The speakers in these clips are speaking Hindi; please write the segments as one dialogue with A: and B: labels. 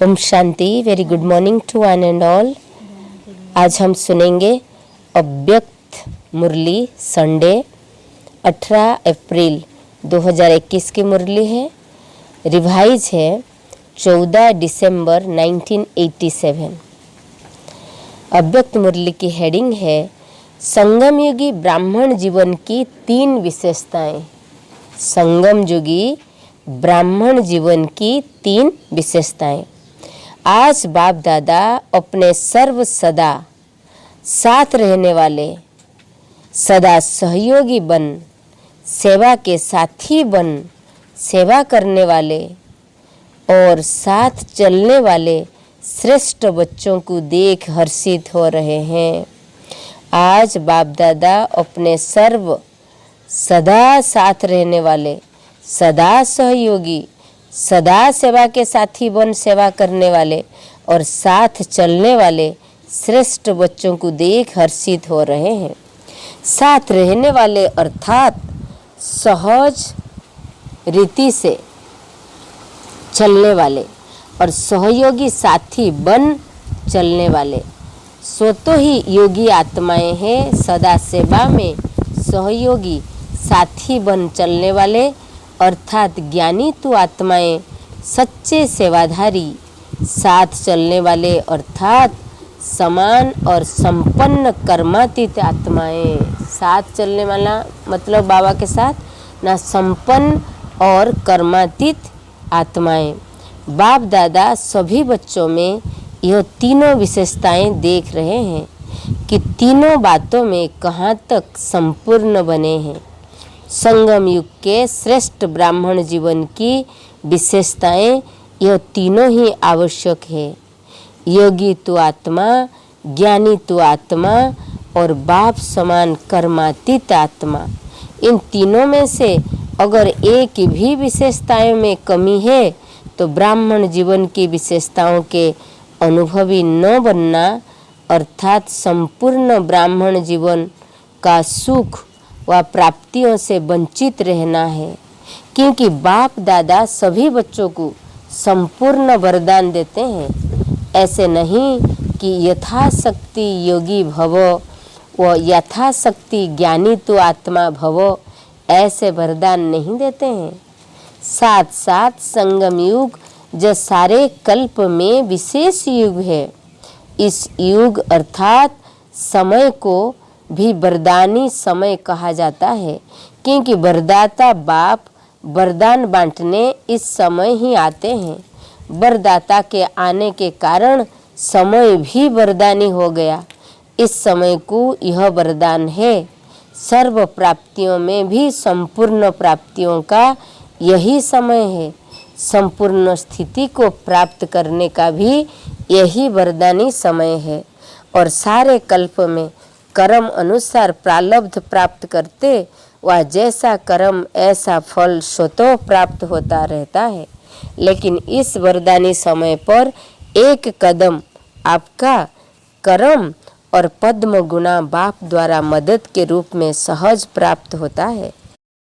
A: ओम शांति। Very good morning to one and all. आज हम सुनेंगे अव्यक्त मुरली संडे 18 अप्रैल 2021 की मुरली है। रिवाइज है 14 दिसंबर 1987। अव्यक्त मुरली की हेडिंग है संगम युगी ब्राह्मण जीवन की 3 विशेषताएं। संगम युगी ब्राह्मण जीवन की 3 विशेषताएं। आज बाप दादा अपने सर्व सदा साथ रहने वाले, सदा सहयोगी बन, सेवा के साथी बन, सेवा करने वाले और साथ चलने वाले श्रेष्ठ बच्चों को देख हर्षित हो रहे हैं। आज बाप दादा अपने सर्व सदा साथ रहने वाले, सदा सहयोगी, सदा सेवा के साथी बन सेवा करने वाले और साथ चलने वाले श्रेष्ठ बच्चों को देख हर्षित हो रहे हैं। साथ रहने वाले अर्थात सहज रीति से चलने वाले और सहयोगी साथी बन चलने वाले स्वतः ही योगी आत्माएं हैं। सदा सेवा में सहयोगी साथी बन चलने वाले अर्थात ज्ञानी तो आत्माएं, सच्चे सेवाधारी साथ चलने वाले अर्थात समान और संपन्न कर्मातीत आत्माएं। साथ चलने वाला मतलब बाबा के साथ ना, संपन्न और कर्मातीत आत्माएं। बाप दादा सभी बच्चों में यह तीनों विशेषताएं देख रहे हैं कि तीनों बातों में कहाँ तक संपूर्ण बने हैं। संगम युग के श्रेष्ठ ब्राह्मण जीवन की विशेषताएं यह तीनों ही आवश्यक है। योगी तो आत्मा, ज्ञानी तो आत्मा और बाप समान कर्मातीत आत्मा। इन तीनों में से अगर एक भी विशेषताओं में कमी है तो ब्राह्मण जीवन की विशेषताओं के अनुभवी न बनना अर्थात संपूर्ण ब्राह्मण जीवन का सुख व प्राप्तियों से वंचित रहना है। क्योंकि बाप दादा सभी बच्चों को संपूर्ण वरदान देते हैं। ऐसे नहीं कि यथाशक्ति योगी भव व यथाशक्ति ज्ञानी तो आत्मा भव, ऐसे वरदान नहीं देते हैं। साथ साथ संगम युग जो सारे कल्प में विशेष युग है। इस युग अर्थात समय को भी वरदानी समय कहा जाता है। क्योंकि वरदाता बाप वरदान बांटने इस समय ही आते हैं। वरदाता के आने के कारण समय भी वरदानी हो गया। इस समय को यह वरदान है। सर्व प्राप्तियों में भी संपूर्ण प्राप्तियों का यही समय है। संपूर्ण स्थिति को प्राप्त करने का भी यही वरदानी समय है। और सारे कल्प में कर्म अनुसार प्रारब्ध प्राप्त करते वह जैसा कर्म ऐसा फल स्वतः प्राप्त होता रहता है। लेकिन इस वरदानी समय पर एक कदम आपका कर्म और पद्म गुना बाप द्वारा मदद के रूप में सहज प्राप्त होता है।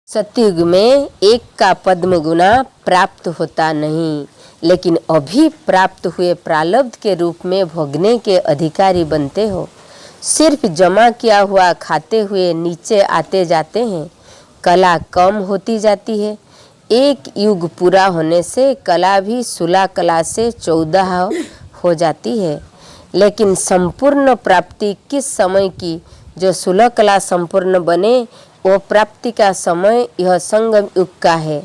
A: सतयुग में एक का पद्म गुना प्राप्त होता नहीं, लेकिन अभी प्राप्त हुए प्रारब्ध के रूप में भोगने के अधिकारी बनते हो। सिर्फ जमा किया हुआ खाते हुए नीचे आते जाते हैं। कला कम होती जाती है। एक युग पूरा होने से कला भी 16 कला से 14 हो जाती है। लेकिन संपूर्ण प्राप्ति किस समय की? जो 16 कला संपूर्ण बने वो प्राप्ति का समय यह संगम युग का है।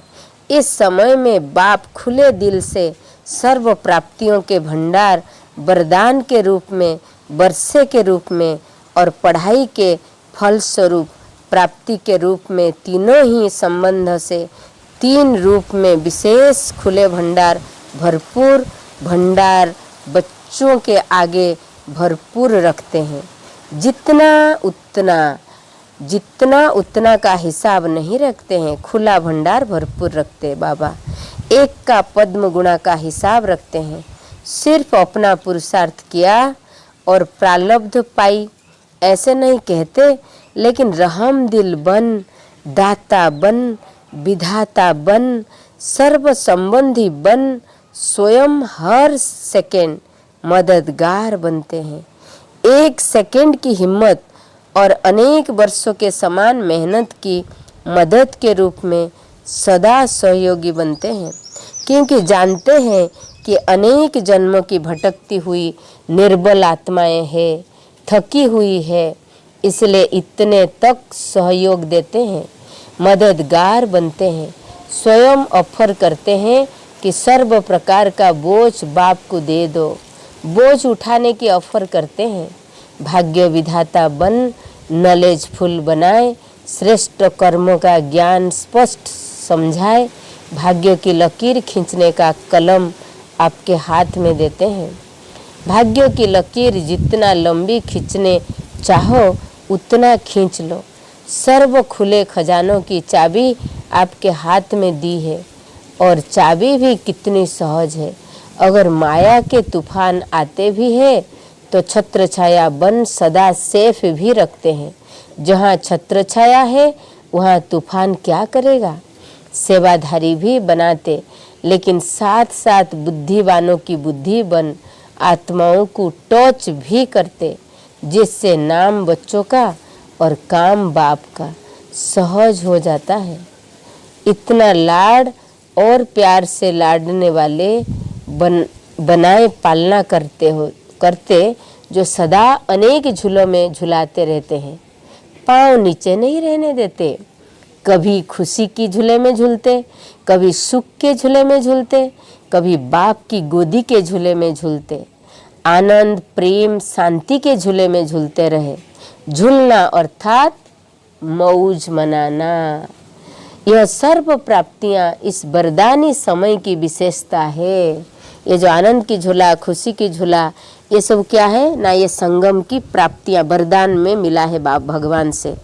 A: इस समय में बाप खुले दिल से सर्व प्राप्तियों के भंडार वरदान के रूप में, वर्षे के रूप में और पढ़ाई के फलस्वरूप प्राप्ति के रूप में तीनों ही संबंध से 3 रूप में विशेष खुले भंडार, भरपूर भंडार बच्चों के आगे भरपूर रखते हैं। जितना उतना का हिसाब नहीं रखते हैं। खुला भंडार भरपूर रखते बाबा। एक का पद्म गुणा का हिसाब रखते हैं। सिर्फ अपना पुरुषार्थ किया और प्रारब्ध पाई ऐसे नहीं कहते, लेकिन रहम दिल बन, दाता बन, विधाता बन, सर्व संबंधी बन, स्वयं हर सेकंड मददगार बनते हैं। एक सेकंड की हिम्मत और अनेक वर्षों के समान मेहनत की मदद के रूप में सदा सहयोगी बनते हैं, क्योंकि जानते हैं कि अनेक जन्मों की भटकती हुई निर्बल आत्माएं हैं, थकी हुई है, इसलिए इतने तक सहयोग देते हैं, मददगार बनते हैं, स्वयं ऑफर करते हैं कि सर्व प्रकार का बोझ बाप को दे दो, बोझ उठाने की ऑफर करते हैं। भाग्य विधाता बन नॉलेजफुल बनाए, श्रेष्ठ कर्मों का ज्ञान स्पष्ट समझाए, भाग्य की लकीर खींचने का कलम आपके हाथ में देते हैं। भाग्य की लकीर जितना लंबी खींचने चाहो उतना खींच लो। सर्व खुले खजानों की चाबी आपके हाथ में दी है, और चाबी भी कितनी सहज है। अगर माया के तूफान आते भी है तो छत्र छाया बन सदा सेफ भी रखते हैं। जहाँ छत्र छाया है वहाँ तूफान क्या करेगा। सेवाधारी भी बनाते, लेकिन साथ साथ बुद्धिवानों की बुद्धि बन आत्माओं को टच भी करते, जिससे नाम बच्चों का और काम बाप का सहज हो जाता है। इतना लाड और प्यार से लाडने वाले बनाए पालना करते जो सदा अनेक झूलों में झुलाते रहते हैं, पाँव नीचे नहीं रहने देते। कभी खुशी की झूले में झूलते, कभी सुख के झूले में झूलते, कभी बाप की गोदी के झूले में झूलते, आनंद प्रेम शांति के झूले में झूलते रहे। झूलना अर्थात मौज मनाना। यह सर्व प्राप्तियां इस वरदानी समय की विशेषता है। ये जो आनंद की झूला, खुशी की झूला, ये सब क्या है ना, ये संगम की प्राप्तियां वरदान में मिला है बाप भगवान से,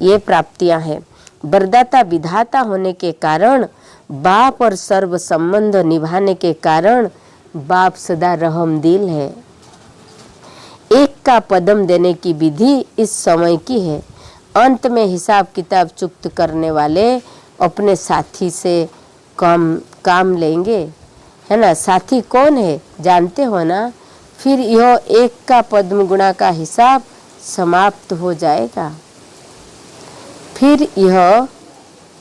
A: ये प्राप्तियां हैं। वरदाता विधाता होने के कारण, बाप और सर्व संबंध निभाने के कारण बाप सदा रहमदिल है। एक का पदम देने की विधि इस समय की है। अंत में हिसाब किताब चुक्त करने वाले अपने साथी से काम लेंगे, है ना। साथी कौन है जानते हो ना। फिर यह एक का पद्म गुणा का हिसाब समाप्त हो जाएगा। फिर यह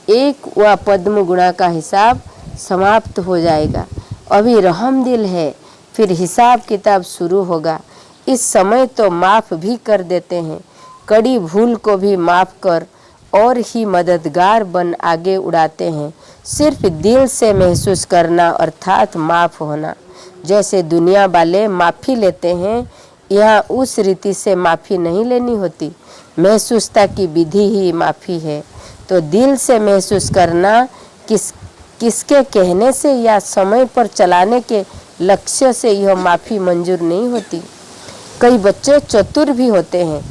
A: एक व पद्म गुणा का हिसाब समाप्त हो जाएगा। अभी रहमदिल है, फिर हिसाब किताब शुरू होगा। इस समय तो माफ़ भी कर देते हैं, कड़ी भूल को भी माफ़ कर और ही मददगार बन आगे उड़ाते हैं। सिर्फ दिल से महसूस करना अर्थात माफ़ होना। जैसे दुनिया वाले माफ़ी लेते हैं, यहाँ उस रीति से माफ़ी नहीं लेनी होती। महसूसता की विधि ही माफ़ी है। तो दिल से महसूस करना किसके कहने से या समय पर चलाने के लक्ष्य से यह माफ़ी मंजूर नहीं होती। कई बच्चे चतुर भी होते हैं,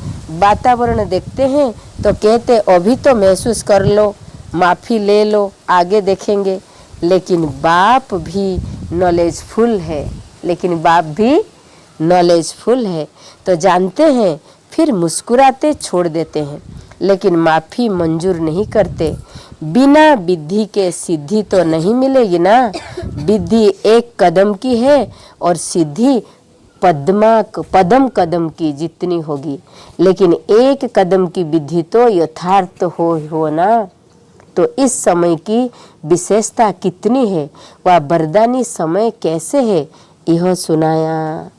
A: वातावरण देखते हैं तो कहते अभी तो महसूस कर लो, माफ़ी ले लो, आगे देखेंगे। लेकिन बाप भी नॉलेजफुल है, तो जानते हैं, फिर मुस्कुराते छोड़ देते हैं, लेकिन माफ़ी मंजूर नहीं करते। बिना विधि के सिद्धि तो नहीं मिलेगी ना। विधि एक कदम की है और सिद्धि पदम कदम की जितनी होगी, लेकिन एक कदम की विधि तो यथार्थ हो ना। तो इस समय की विशेषता कितनी है, वह वरदानी समय कैसे है, यह सुनाया।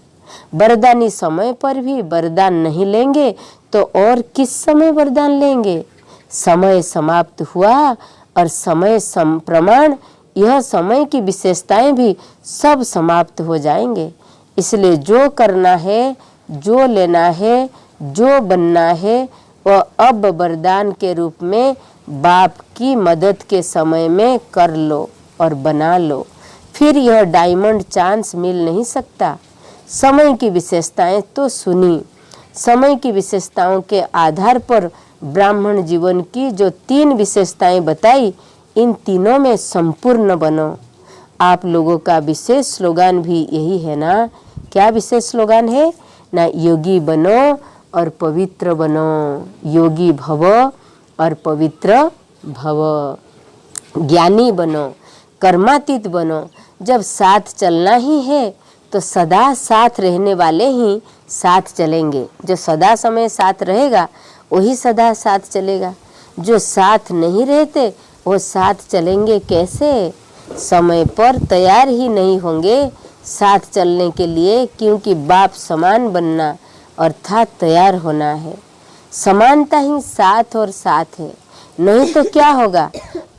A: वरदानी समय पर भी वरदान नहीं लेंगे तो और किस समय वरदान लेंगे। समय समाप्त हुआ और समय प्रमाण, यह समय की विशेषताएं भी सब समाप्त हो जाएंगे। इसलिए जो करना है, जो लेना है, जो बनना है, वह अब वरदान के रूप में बाप की मदद के समय में कर लो और बना लो। फिर यह डायमंड चांस मिल नहीं सकता। समय की विशेषताएं तो सुनी, समय की विशेषताओं के आधार पर ब्राह्मण जीवन की जो 3 विशेषताएं बताई, इन तीनों में संपूर्ण बनो। आप लोगों का विशेष स्लोगान भी यही है ना। क्या विशेष स्लोगान है ना, योगी बनो और पवित्र बनो। योगी भव और पवित्र भव। ज्ञानी बनो, कर्मातीत बनो, जब साथ चलना ही है तो सदा साथ रहने वाले ही साथ चलेंगे। जो सदा समय साथ रहेगा वही सदा साथ चलेगा। जो साथ नहीं रहते वो साथ चलेंगे कैसे? समय पर तैयार ही नहीं होंगे साथ चलने के लिए, क्योंकि बाप समान बनना अर्थात तैयार होना है। समानता ही साथ और साथ है, नहीं तो क्या होगा?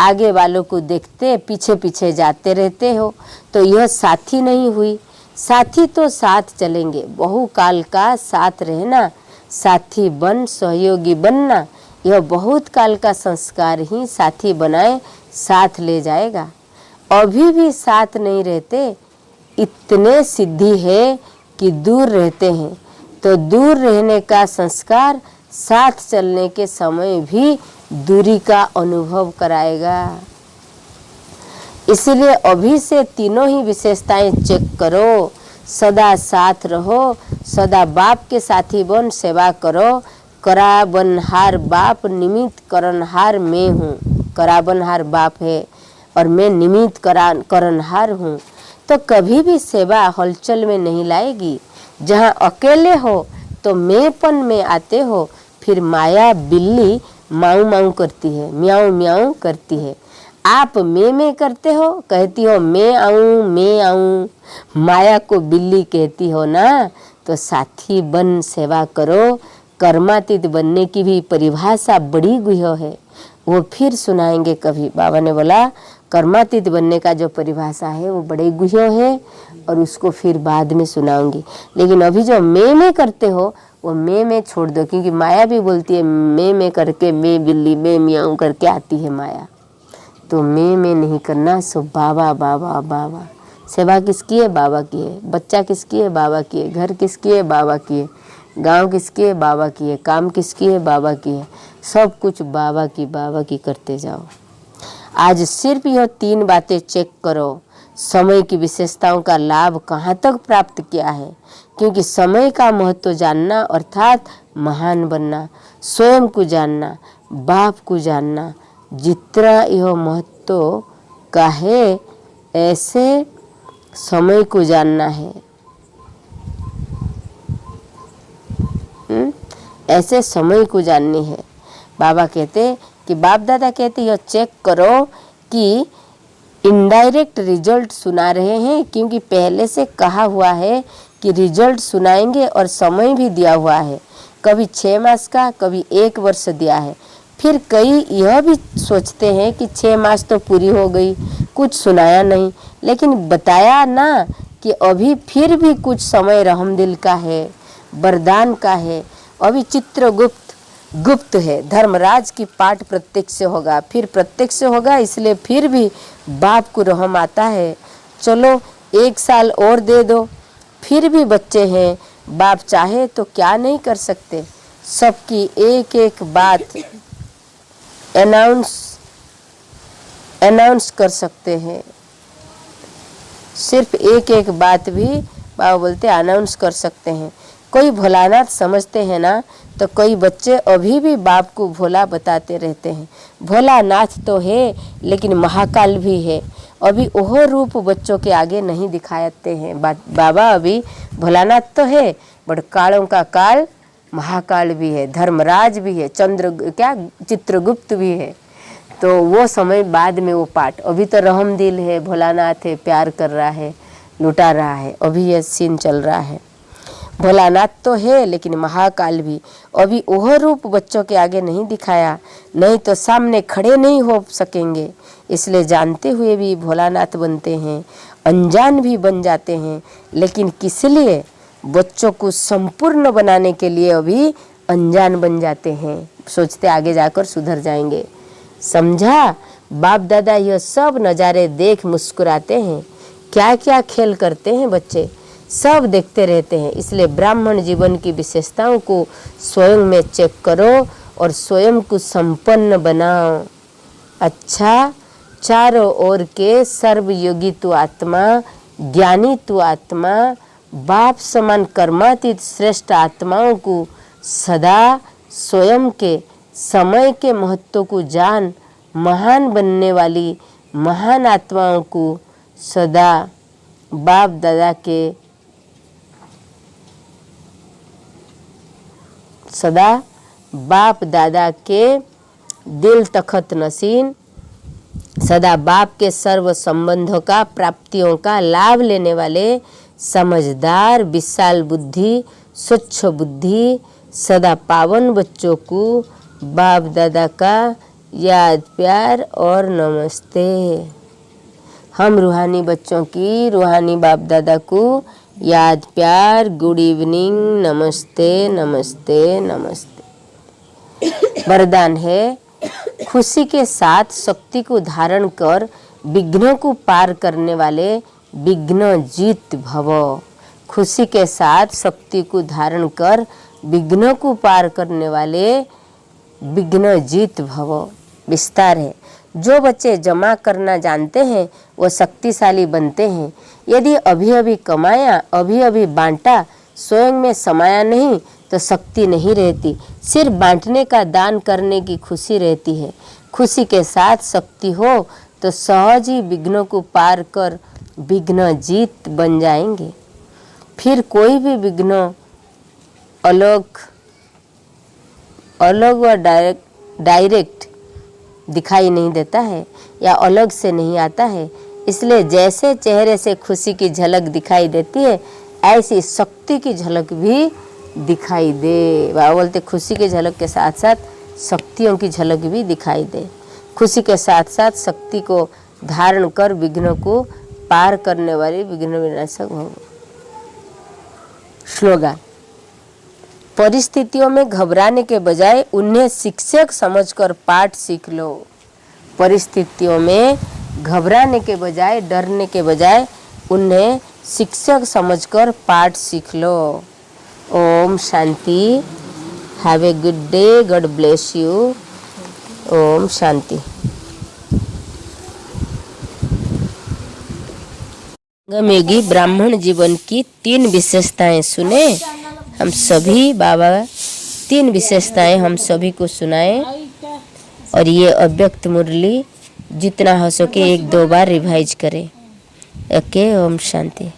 A: आगे वालों को देखते पीछे पीछे जाते रहते हो तो यह साथी नहीं हुई। साथी तो साथ चलेंगे, बहुकाल का साथ रहना, साथी बन सहयोगी बनना, यह बहुत काल का संस्कार ही साथी बनाए साथ ले जाएगा। अभी भी साथ नहीं रहते, इतने सिद्धि है कि दूर रहते हैं, तो दूर रहने का संस्कार साथ चलने के समय भी दूरी का अनुभव कराएगा। इसलिए अभी से तीनों ही विशेषताएं चेक करो। सदा साथ रहो, सदा बाप के साथी बन सेवा करो। कराबनहार बाप निमित्त करनहार मैं हूँ। कराबनहार बाप है और मैं निमित्त करनहार हूँ। तो कभी भी सेवा हलचल में नहीं लाएगी। जहाँ अकेले हो तो मैंपन में आते हो, फिर माया बिल्ली माऊ माऊ करती है, म्याऊ म्याऊ करती है। आप मैं करते हो, कहती हो मैं आऊँ, माया को बिल्ली कहती हो ना। तो साथी बन सेवा करो। कर्मातीत बनने की भी परिभाषा बड़ी गुह्य है, वो फिर सुनाएंगे कभी। बाबा ने बोला कर्मातीत बनने का जो परिभाषा है वो बड़े गुह्य है और उसको फिर बाद में सुनाऊंगी। लेकिन अभी जो मैं करते हो वो मैं छोड़ दो, क्योंकि माया भी बोलती है मैं करके, मैं बिल्ली मैं म्याऊं करके आती है माया। तो मैं नहीं करना। सो बाबा बाबा बाबा। सेवा किसकी है? बाबा की है। बच्चा किसकी है? बाबा की है। घर किसकी है? बाबा की है। गांव किसकी है? बाबा की है। काम किसकी है? बाबा की है। सब कुछ बाबा की करते जाओ। आज सिर्फ यह 3 बातें चेक करो। समय की विशेषताओं का लाभ कहाँ तक प्राप्त किया है, क्योंकि समय का महत्व जानना अर्थात महान बनना, स्वयं को जानना, बाप को जानना, जितना यह महत्व का है ऐसे समय को जानना है। ऐसे समय को जाननी है। बाबा कहते कि बाप दादा कहते यह चेक करो कि इनडायरेक्ट रिजल्ट सुना रहे हैं, क्योंकि पहले से कहा हुआ है कि रिजल्ट सुनाएंगे और समय भी दिया हुआ है। कभी 6 मास का, कभी 1 वर्ष दिया है। फिर कई यह भी सोचते हैं कि 6 मास तो पूरी हो गई, कुछ सुनाया नहीं, लेकिन बताया ना कि अभी फिर भी कुछ समय रहमदिल का है, वरदान का है। अभी गुप्त है। धर्मराज की पाठ प्रत्यक्ष होगा, फिर प्रत्यक्ष होगा, इसलिए फिर भी बाप को रहम आता है। चलो 1 साल और दे दो, फिर भी बच्चे हैं, बाप चाहे तो क्या नहीं कर सकते। सबकी एक एक बात अनाउंस कर सकते हैं। सिर्फ एक एक बात भी बाबा बोलते अनाउंस कर सकते हैं। कोई भोलानाथ समझते हैं ना, तो कई बच्चे अभी भी बाप को भोला बताते रहते हैं। भोलानाथ तो है लेकिन महाकाल भी है। अभी वह रूप बच्चों के आगे नहीं दिखाते हैं बाबा। अभी भोलानाथ तो है, बट कालों का काल महाकाल भी है, धर्मराज भी है, चित्रगुप्त भी है। तो वो समय बाद में वो पाठ। अभी तो रहमदिल है, भोलानाथ है, प्यार कर रहा है, लुटा रहा है, अभी ये सीन चल रहा है। भोलानाथ तो है लेकिन महाकाल भी। अभी वह रूप बच्चों के आगे नहीं दिखाया, नहीं तो सामने खड़े नहीं हो सकेंगे। इसलिए जानते हुए भी भोलानाथ बनते हैं, अनजान भी बन जाते हैं। लेकिन किस लिए? बच्चों को संपूर्ण बनाने के लिए अभी अनजान बन जाते हैं, सोचते आगे जाकर सुधर जाएंगे। समझा? बाप दादा यह सब नज़ारे देख मुस्कुराते हैं। क्या क्या खेल करते हैं बच्चे, सब देखते रहते हैं। इसलिए ब्राह्मण जीवन की विशेषताओं को स्वयं में चेक करो और स्वयं को संपन्न बनाओ। अच्छा, चारों ओर के सर्वयोगी तु आत्मा, ज्ञानी तु आत्मा, बाप समान कर्मातीत श्रेष्ठ आत्माओं को सदा स्वयं के समय के महत्व को जान महान बनने वाली महान आत्माओं को सदा बाप दादा के दिल तखत नसीन, सदा बाप के सर्व संबंधों का प्राप्तियों का लाभ लेने वाले समझदार विशाल बुद्धि स्वच्छ बुद्धि सदा पावन बच्चों को बाप दादा का याद प्यार और नमस्ते। हम रूहानी बच्चों की रूहानी बाप दादा को याद प्यार गुड इवनिंग नमस्ते नमस्ते नमस्ते। वरदान है खुशी के साथ शक्ति को धारण कर विघ्नों को पार करने वाले विघ्न जीत भव। खुशी के साथ शक्ति को धारण कर विघ्नों को पार करने वाले विघ्न जीत भव। विस्तार है, जो बच्चे जमा करना जानते हैं वो शक्तिशाली बनते हैं। यदि अभी अभी कमाया अभी अभी बांटा स्वयं में समाया नहीं तो शक्ति नहीं रहती, सिर्फ बांटने का दान करने की खुशी रहती है। खुशी के साथ शक्ति हो तो सहज ही विघ्नों को पार कर विघ्न जीत बन जाएंगे। फिर कोई भी विघ्न अलग व डायरेक्ट दिखाई नहीं देता है या अलग से नहीं आता है। इसलिए जैसे चेहरे से खुशी की झलक दिखाई देती है ऐसी शक्ति की झलक भी दिखाई दे। बाबा बोलते खुशी की झलक के साथ साथ शक्तियों की झलक भी दिखाई दे। खुशी के साथ साथ शक्ति को धारण कर विघ्नों को पार करने वाले विघ्न विनाशक भव। स्लोगन, परिस्थितियों में घबराने के बजाय उन्हें शिक्षक समझकर पाठ सीख लो। परिस्थितियों में घबराने के बजाय डरने के बजाय उन्हें शिक्षक समझकर पाठ सीख लो। ओम शांति। Have a good day, God bless you. ओम शांति। संगमयुगी ब्राह्मण जीवन की 3 विशेषताएं सुने। हम सभी बाबा 3 विशेषताएं हम सभी को सुनाए और ये अव्यक्त मुरली जितना हो सके 1-2 बार रिवाइज करें। ओके, ओम शांति।